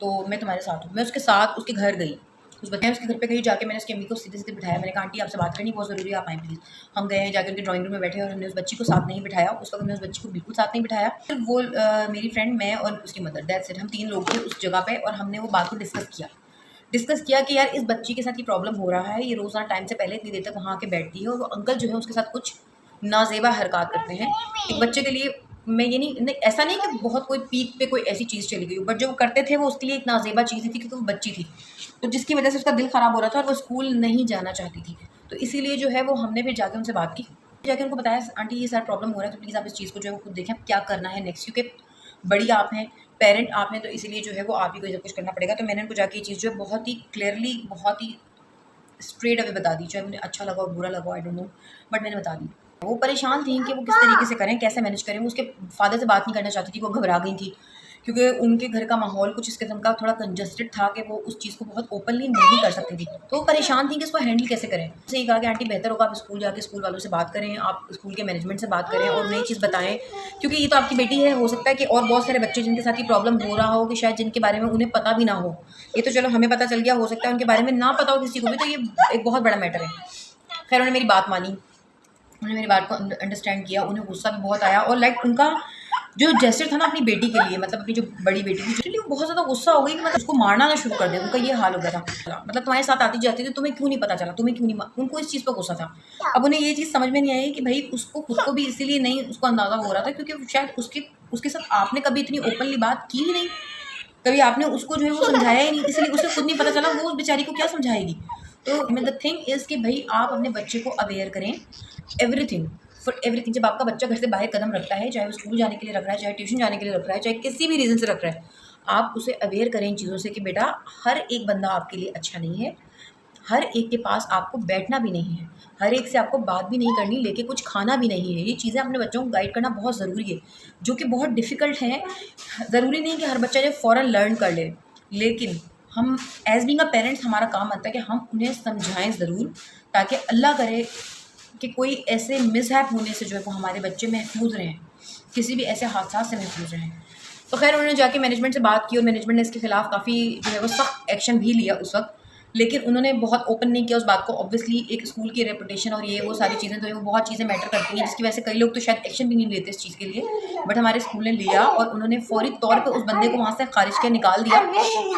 A: तो मैं तुम्हारे साथ हूँ। मैं उसके साथ उसके घर गई, उसके घर पे गई, जाके मैंने उसकी अम्मी को सीधे सीधे बिठाया। मैंने कहा आंटी आपसे बात करनी बहुत ज़रूरी है, आप आएँ प्लीज़। हम गए, जाके उनके ड्राइंग रूम में बैठे और हमने उस बच्ची को साथ नहीं बिठाया। उस वक्त हमने उस बच्ची को बिल्कुल साथ नहीं बिठाया। फिर वो मेरी फ्रेंड, मैं और उसकी मदर, दैट्स इट, हम 3 लोग थे उस जगह पर, और हमने वो बात को डिस्कस किया कि यार इस बच्ची के साथ ये प्रॉब्लम हो रहा है, ये रोज़ाना टाइम से पहले इतनी देर तक वहाँ आके बैठती है और वो अंकल जो है उसके साथ कुछ नाजेबा हरकत करते हैं। एक बच्चे के लिए मैं ये नहीं ऐसा नहीं कि बहुत कोई पीक पे कोई ऐसी चीज़ चली गई हो, बट जो वो करते थे वो उसके लिए एक नाजेबा चीज़ थी, क्योंकि वो बच्ची थी, तो जिसकी वजह से उसका दिल ख़राब हो रहा था और वो स्कूल नहीं जाना चाहती थी। तो इसीलिए जो है वो हमने फिर जाके उनसे बात की, जाके उनको बताया आंटी ये सारा प्रॉब्लम हो रहा है, तो प्लीज़ आप इस चीज़ को जो है वो खुद देखें क्या करना है नेक्स्ट, क्योंकि बड़ी आप हैं, पेरेंट आप हैं, तो इसीलिए जो है वो आप ही को सब कुछ करना पड़ेगा। तो मैंने उनको जाके ये चीज़ जो है बहुत ही क्लियरली, बहुत ही स्ट्रेट अवे बता दी, चाहे मुझे अच्छा लगा और बुरा लगा, आई डोंट नो, बट मैंने बता दी। वो परेशान थी कि वो किस तरीके से करें, कैसे मैनेज करें। वो उसके फादर से बात नहीं करना चाहती थी, वो घबरा गई थी, क्योंकि उनके घर का माहौल कुछ इस किस्म का थोड़ा कंजस्टेड था कि वो उस चीज़ को बहुत ओपनली नहीं कर सकती थी। तो वो परेशान थी कि इसको हैंडल कैसे करें। उससे ये कहा कि आंटी बेहतर होगा आप स्कूल जाके स्कूल वालों से बात करें, आप स्कूल के मैनेजमेंट से बात करें और उन्हें चीज़ बताएं, क्योंकि ये तो आपकी बेटी है, हो सकता है कि और बहुत सारे बच्चे जिनके साथ ये प्रॉब्लम हो रहा हो, कि शायद जिनके बारे में उन्हें पता भी ना हो। ये तो चलो हमें पता चल गया, हो सकता है उनके बारे में ना पता हो किसी को भी, तो ये एक बहुत बड़ा मैटर है। खैर उन्होंने मेरी बात मानी, उन्होंने मेरी बात को अंडरस्टैंड किया, उन्हें गुस्सा भी बहुत आया, और लाइक उनका जो जेस्चर था ना अपनी बेटी के लिए, मतलब अपनी जो बड़ी बेटी थी उसके लिए, वो बहुत ज़्यादा गुस्सा हो गई कि मतलब उसको मारना ना शुरू कर दे। उनका ये हाल हो गया था, मतलब तुम्हारे साथ आती जाती थी, तुम्हें क्यों नहीं पता चला, तुम्हें क्यों नहीं, उनको इस चीज़ पर गुस्सा था। अब उन्हें ये चीज़ समझ में नहीं आई कि भाई उसको खुद को भी इसीलिए नहीं उसको अंदाज़ा हो रहा था, क्योंकि शायद उसके साथ आपने कभी इतनी ओपनली बात की ही नहीं, कभी आपने उसको जो है वो समझाया ही नहीं, इसलिए उसे खुद नहीं पता चला, वो उस बेचारी को क्या समझाएगी। तो द थिंग इज़ कि भाई आप अपने बच्चे को अवेयर करें एवरीथिंग फॉर एवरीथिंग। जब आपका बच्चा घर से बाहर कदम रखता है, चाहे वो स्कूल जाने के लिए रख रहा है, चाहे ट्यूशन जाने के लिए रख रहा है, चाहे किसी भी रीज़न से रख रहा है, आप उसे अवेयर करें इन चीज़ों से कि बेटा हर एक बंदा आपके लिए अच्छा नहीं है, हर एक के पास आपको बैठना भी नहीं है, हर एक से आपको बात भी नहीं करनी, लेके कुछ खाना भी नहीं है। ये चीज़ें अपने बच्चों को गाइड करना बहुत ज़रूरी है, जो कि बहुत डिफ़िकल्ट है। ज़रूरी नहीं कि हर बच्चा जो फ़ौरन लर्न कर ले, लेकिन हम एज़ बीइंग अ पेरेंट्स हमारा काम बनता है कि हम उन्हें समझाएँ ज़रूर, ताकि अल्लाह करे कि कोई ऐसे मिसहैप होने से जो है वो हमारे बच्चे महफूज रहें, किसी भी ऐसे हादसा से महफूज रहें। तो खैर उन्होंने जाके मैनेजमेंट से बात की और मैनेजमेंट ने इसके खिलाफ काफ़ी जो है वो सख्त एक्शन भी लिया उस वक्त, लेकिन उन्होंने बहुत ओपन नहीं किया उस बात को। ऑब्वियसली एक स्कूल की रेपुटेशन और ये वो सारी चीज़ें तो है वो बहुत चीज़ें मैटर करती हैं, जिसकी वजह से कई लोग तो शायद एक्शन भी नहीं लेते इस चीज़ के लिए, बट हमारे स्कूल ने लिया और उन्होंने फौरी तौर पर उस बंदे को वहाँ से खारिज किया, निकाल दिया।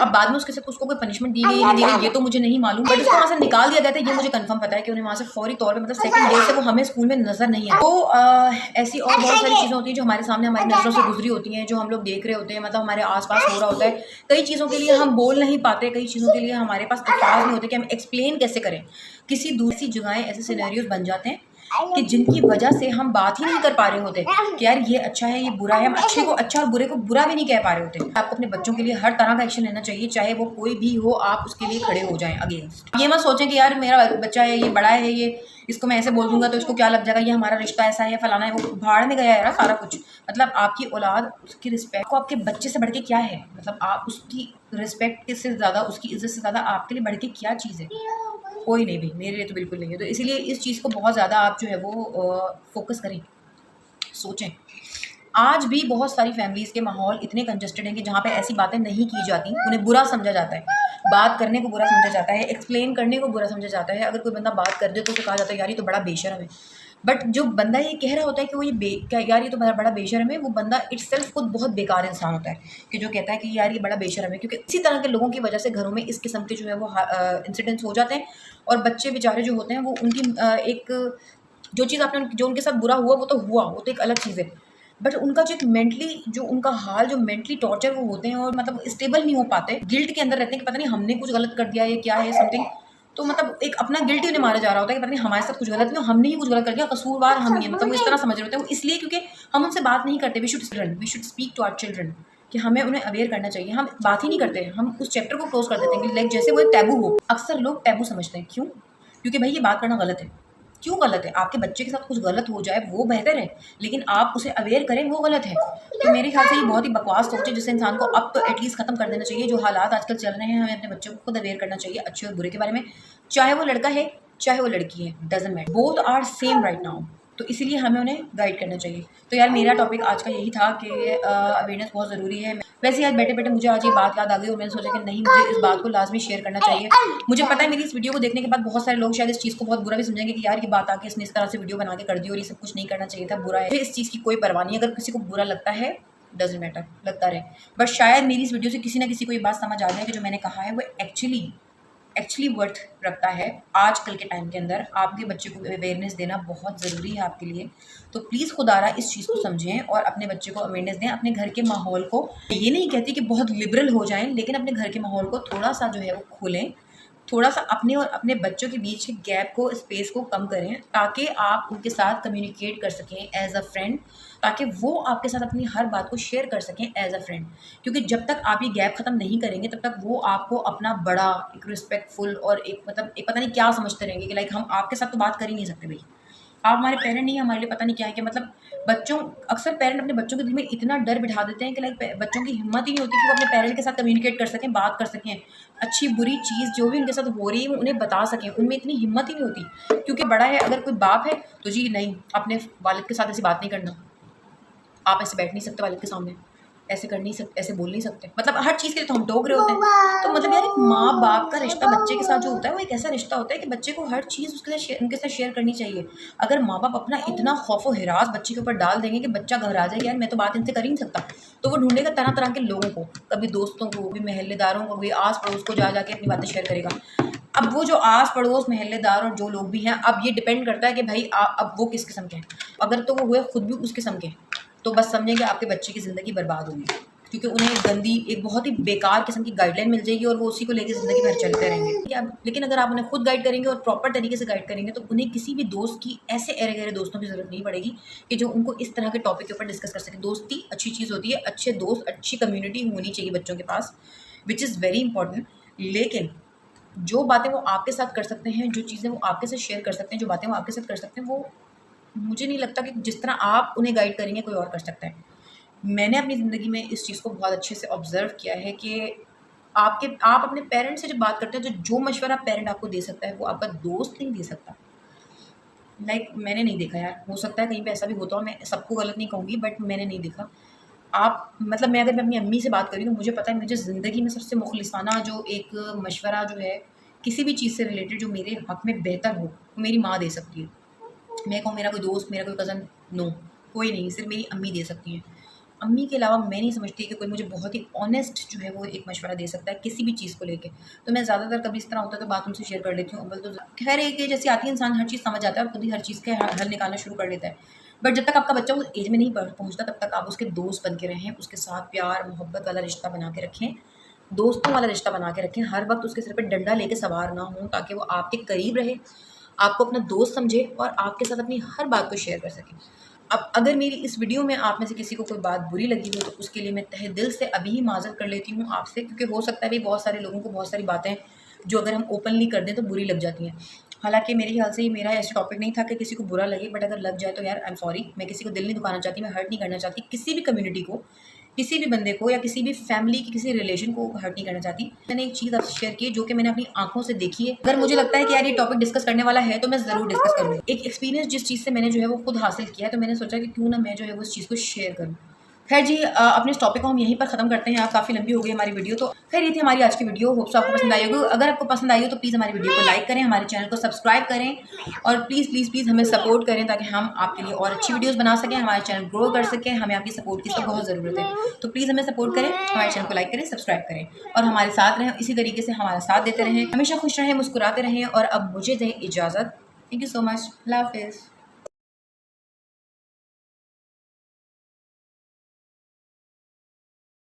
A: अब बाद में उसके साथ उसको कोई पनिशमेंट दी गई या नहीं दी गई ये तो मुझे नहीं मालूम, बट उसको वहाँ से निकाल दिया गया था, ये मुझे कंफर्म पता है कि उन्हें वहाँ से फौरी तौर पर, मतलब सेकंड डे से वो हमें स्कूल में नजर नहीं आया। तो ऐसी और बहुत सारी चीज़ें होती हैं जो हमारे सामने हमारी नज़रों से गुजरी होती हैं, जो हम लोग देख रहे होते हैं, मतलब हमारे आसपास हो रहा होता है। कई चीज़ों के लिए हम बोल नहीं पाते, कई चीज़ों के लिए हमारे पास अल्फाज नहीं होते कि हम एक्सप्लेन कैसे करें। किसी दूसरी जगहें ऐसे सिनेरियोज बन जाते हैं कि जिनकी वजह से हम बात ही नहीं कर पा रहे होते कि यार ये अच्छा है ये बुरा है, हम अच्छे को अच्छा और बुरे को बुरा भी नहीं कह पा रहे होते। आपको अपने बच्चों के लिए हर तरह का एक्शन लेना चाहिए, चाहे वो कोई भी हो, आप उसके लिए खड़े हो जाएं अगेंस्ट। ये मत सोचें कि यार मेरा बच्चा है, ये बड़ा है, ये इसको मैं ऐसे बोल दूंगा तो इसको क्या लग जाएगा, ये हमारा रिश्ता ऐसा है फलाना है, वो भाड़ में गया यार सारा कुछ। मतलब आपकी औलाद, उसकी रिस्पेक्ट को आपके बच्चे से बढ़ के क्या है, मतलब आप उसकी रिस्पेक्ट से ज़्यादा, उसकी इज्जत से ज़्यादा आपके लिए बढ़ के क्या चीज़ है? कोई नहीं भी, मेरे लिए तो बिल्कुल नहीं है। तो इसीलिए इस चीज़ को बहुत ज़्यादा आप जो है वो फोकस करें, सोचें। आज भी बहुत सारी फैमिलीज़ के माहौल इतने कंजस्टेड हैं कि जहाँ पे ऐसी बातें नहीं की जाती, उन्हें बुरा समझा जाता है, बात करने को बुरा समझा जाता है, एक्सप्लेन करने को बुरा समझा जाता है। अगर कोई बंदा बात कर दे तो उसे कहा जाता है यार ये तो बड़ा बेशर्म है। बट जो बंदा ये कह रहा होता है कि वो यार ये तो बड़ा बेशर्म है, वो बंदा इटसेल्फ खुद बहुत बेकार इंसान होता है कि जो कहता है कि यार ये बड़ा बेशर्म है। क्योंकि इसी तरह के लोगों की वजह से घरों में इस किस्म के जो है वो इंसिडेंट्स हो जाते हैं, और बच्चे बेचारे जो होते हैं वो उनकी एक जो चीज़ आपने जो उनके साथ बुरा हुआ वो तो हुआ, वो तो एक अलग चीज़ है, बट उनका जो एक मेंटली जो उनका हाल, जो मेंटली टॉर्चर वो होते हैं और मतलब स्टेबल नहीं हो पाते, गिल्ट के अंदर रहते हैं कि पता नहीं हमने कुछ गलत कर दिया है, क्या है समथिंग। तो मतलब एक अपना गिल्ट ही उन्हें मारा जा रहा होता है कि पता नहीं हमारे साथ कुछ गलत नहीं, हमने ही कुछ गलत कर दिया, कसूरवार हम ही हैं, मतलब वो इस तरह समझ रहे होते हैं। वो इसलिए क्योंकि हम उनसे बात नहीं करते। We should speak to our children कि हमें उन्हें अवेयर करना चाहिए। हम बात ही नहीं करते, हम उस चैप्टर को क्लोज कर देते हैं कि लाइक जैसे वो एक टैबू हो। अक्सर लोग टैबू समझते हैं, क्यों? क्योंकि भाई ये बात करना गलत है। क्यों गलत है? आपके बच्चे के साथ कुछ गलत हो जाए वो बेहतर है, लेकिन आप उसे अवेयर करें वो गलत है। तो मेरे ख्याल से ये बहुत ही बकवास सोच है जिससे इंसान को अब तो एटलीस्ट खत्म कर देना चाहिए। जो हालात आजकल चल रहे हैं, हमें अपने बच्चों को खुद अवेयर करना चाहिए अच्छे और बुरे के बारे में, चाहे वो लड़का है चाहे वो लड़की है, doesn't matter, both are same right now. तो इसीलिए हमें उन्हें गाइड करना चाहिए। तो यार मेरा टॉपिक आज का यही था कि अवेयरनेस बहुत ज़रूरी है। वैसे आज बैठे बैठे मुझे आज ये बात याद आ गई और मैंने सोचा कि नहीं, मुझे इस बात को लाजमी शेयर करना चाहिए। मुझे पता है मेरी इस वीडियो को देखने के बाद बहुत सारे लोग शायद इस चीज़ को बहुत बुरा भी समझेंगे कि यार ये बात आके इसने इस तरह से वीडियो बना के कर दी और ये सब कुछ नहीं करना चाहिए था, बुरा है। इस चीज़ की कोई परवाह नहीं, अगर किसी को बुरा लगता है डजंट मैटर, लगता रहे, बट शायद मेरी इस वीडियो से किसी ना किसी को ये बात समझ आ जाए कि जो मैंने कहा है वो एक्चुअली वर्थ रखता है। आजकल के टाइम के अंदर आपके बच्चे को अवेयरनेस देना बहुत ज़रूरी है आपके लिए। तो प्लीज़ खुदारा इस चीज़ को समझें और अपने बच्चे को अवेयरनेस दें। अपने घर के माहौल को, ये नहीं कहती कि बहुत लिबरल हो जाएं, लेकिन अपने घर के माहौल को थोड़ा सा जो है वो खोलें, थोड़ा सा अपने और अपने बच्चों के बीच के गैप को, स्पेस को कम करें, ताकि आप उनके साथ कम्युनिकेट कर सकें एज अ फ्रेंड, ताकि वो आपके साथ अपनी हर बात को शेयर कर सकें एज अ फ्रेंड। क्योंकि जब तक आप ये गैप ख़त्म नहीं करेंगे तब तक वो आपको अपना बड़ा, एक रिस्पेक्टफुल और एक मतलब एक पता नहीं क्या समझते रहेंगे कि लाइक हम आपके साथ तो बात कर ही नहीं सकते भाई, आप हमारे पेरेंट नहीं, हमारे लिए पता नहीं क्या है कि मतलब बच्चों, अक्सर पेरेंट अपने बच्चों के दिल में इतना डर बिठा देते हैं कि लाइक बच्चों की हिम्मत ही नहीं होती कि वो अपने पेरेंट के साथ कम्युनिकेट कर सकें, बात कर सकें, अच्छी बुरी चीज़ जो भी उनके साथ हो रही है वो उन्हें बता सकें। उनमें इतनी हिम्मत ही नहीं होती क्योंकि बड़ा है। अगर कोई बाप है तो जी नहीं, अपने वालिद के साथ ऐसी बात नहीं करना, आप ऐसे बैठ नहीं सकते वालिद के सामने, ऐसे कर नहीं सकते, ऐसे बोल नहीं सकते, मतलब हर चीज़ के लिए तो हम टोक रहे होते हैं। तो मतलब यार एक माँ बाप का रिश्ता बच्चे के साथ जो होता है वो एक ऐसा रिश्ता होता है कि बच्चे को हर चीज़ उनके साथ शेयर करनी चाहिए। अगर माँ बाप अपना इतना खौफ व हिरास बच्चे के ऊपर डाल देंगे कि बच्चा घबरा जाए, यार मैं तो बात इनसे कर ही नहीं सकता, तो वो ढूंढेगा तरह तरह के लोगों को, कभी दोस्तों को, कभी महल्लेदारों को, कभी आस पड़ोस को जा जाके अपनी बातें शेयर करेगा। अब वो जो आस पड़ोस, महल्लेदार और जो लोग भी हैं, अब ये डिपेंड करता है कि भाई अब वो किस किस्म के हैं। अगर तो वो हुए खुद भी उस किस्म के, तो बस समझें कि आपके बच्चे की ज़िंदगी बर्बाद होगी। क्योंकि उन्हें गंदी एक बहुत ही बेकार किस्म की गाइडलाइन मिल जाएगी और वो उसी को लेकर ज़िंदगी भर चलते रहेंगे। क्या लेकिन अगर आप उन्हें खुद गाइड करेंगे और प्रॉपर तरीके से गाइड करेंगे तो उन्हें किसी भी दोस्त की ऐसे एरे गहरे दोस्तों की ज़रूरत नहीं पड़ेगी कि जो उनको इस तरह के टॉपिक के ऊपर डिस्कस कर सके। दोस्ती अच्छी चीज़ होती है, अच्छे दोस्त, अच्छी कम्युनिटी होनी चाहिए बच्चों के पास, विच इज़ वेरी इंपॉर्टेंट। लेकिन जो बातें वो आपके साथ कर सकते हैं, जो चीज़ें वो आपके साथ शेयर कर सकते हैं, जो बातें वो आपके साथ कर सकते हैं, वो मुझे नहीं लगता कि जिस तरह आप उन्हें गाइड करेंगे कोई और कर सकता है। मैंने अपनी ज़िंदगी में इस चीज़ को बहुत अच्छे से ऑब्ज़र्व किया है कि आप अपने पेरेंट्स से जब बात करते हैं तो जो मशवरा पेरेंट आपको दे सकता है वो आपका दोस्त नहीं दे सकता। मैंने नहीं देखा यार, हो सकता है कहीं पे ऐसा भी होता हो, मैं सबको गलत नहीं कहूँगी, बट मैंने नहीं देखा। आप मतलब मैं अगर मैं अपनी अम्मी से बात करी तो मुझे पता है मुझे ज़िंदगी में सबसे मुखलिसाना जो एक मशवरा जो है किसी भी चीज़ से रिलेटेड जो मेरे हक़ में बेहतर हो, वो मेरी माँ दे सकती है। मैं कहूँ मेरा कोई दोस्त, मेरा कोई कज़न, नो, कोई नहीं, सिर्फ़ मेरी अम्मी दे सकती हैं। अम्मी के अलावा मैं नहीं समझती कि कोई मुझे बहुत ही ऑनेस्ट जो है वो एक मशवरा दे सकता है किसी भी चीज़ को लेके। तो मैं ज़्यादातर कभी इस तरह होता है तो बात उनसे शेयर कर लेती हूँ। अव्वल तो खैर है कि जैसे आती है इंसान हर चीज़ समझ आता है और खुद ही हर चीज़ के हल निकालना शुरू कर लेता है। बट जब तक आपका बच्चा उस एज में नहीं पहुँचता तब तक आप उसके दोस्त बन के रहें, उसके साथ प्यार मोहब्बत वाला रिश्ता बना के रखें, दोस्तों वाला रिश्ता बना के रखें। हर वक्त उसके सिर पे डंडा लेके सवार ना हों ताकि वो आपके करीब रहे, आपको अपना दोस्त समझे और आपके साथ अपनी हर बात को शेयर कर सके। अब अगर मेरी इस वीडियो में आप में से किसी को कोई बात बुरी लगी हो तो उसके लिए मैं तहे दिल से अभी ही माज़रत कर लेती हूँ आपसे, क्योंकि हो सकता है भी बहुत सारे लोगों को बहुत सारी बातें जो अगर हम ओपनली कर दें तो बुरी लग जाती हैं। हालाँकि मेरे ख्याल से ये मेरा ऐसा टॉपिक नहीं था कि किसी को बुरा लगे, बट अगर लग जाए तो यार आई एम सॉरी। मैं किसी को दिल नहीं दुखाना चाहती, मैं हर्ट नहीं करना चाहती किसी भी कम्युनिटी को, किसी भी बंदे को या किसी भी फैमिली की किसी रिलेशन को हर्ट नहीं करना चाहती। मैंने एक चीज़ आपसे शेयर की जो कि मैंने अपनी आँखों से देखी है। अगर मुझे लगता है कि यार ये टॉपिक डिस्कस करने वाला है तो मैं ज़रूर डिस्कस करूँगी। एक एक्सपीरियंस जिस चीज़ से मैंने जो है वो खुद हासिल किया है तो मैंने सोचा कि क्यों ना मैं जो है वो उस चीज़ को शेयर करूँ। खैर जी, अपने इस टॉपिक को हम यहीं पर ख़त्म करते हैं। काफ़ी लंबी हो गई हमारी वीडियो, तो खैर ये थी हमारी आज की वीडियो। होप सो आपको पसंद आई होगी। अगर आपको पसंद आई हो तो प्लीज़ हमारी वीडियो को लाइक करें, हमारे चैनल को सब्सक्राइब करें और प्लीज़ प्लीज़ प्लीज़ हमें सपोर्ट करें ताकि हम आपके लिए और अच्छी वीडियोज़ बना सकें, हमारे चैनल ग्रो कर सकें। हमें आपकी सपोर्ट की तो बहुत ज़रूरत है। तो प्लीज़ हमें सपोर्ट करें, हमारे चैनल को लाइक करें, सब्सक्राइब करें और हमारे साथ रहें। इसी तरीके से हमारा साथ देते रहें, हमेशा खुश रहें, मुस्कुराते रहें और अब मुझे दें इजाज़त। Thank you so much. अल्लाह हाफ़िज़।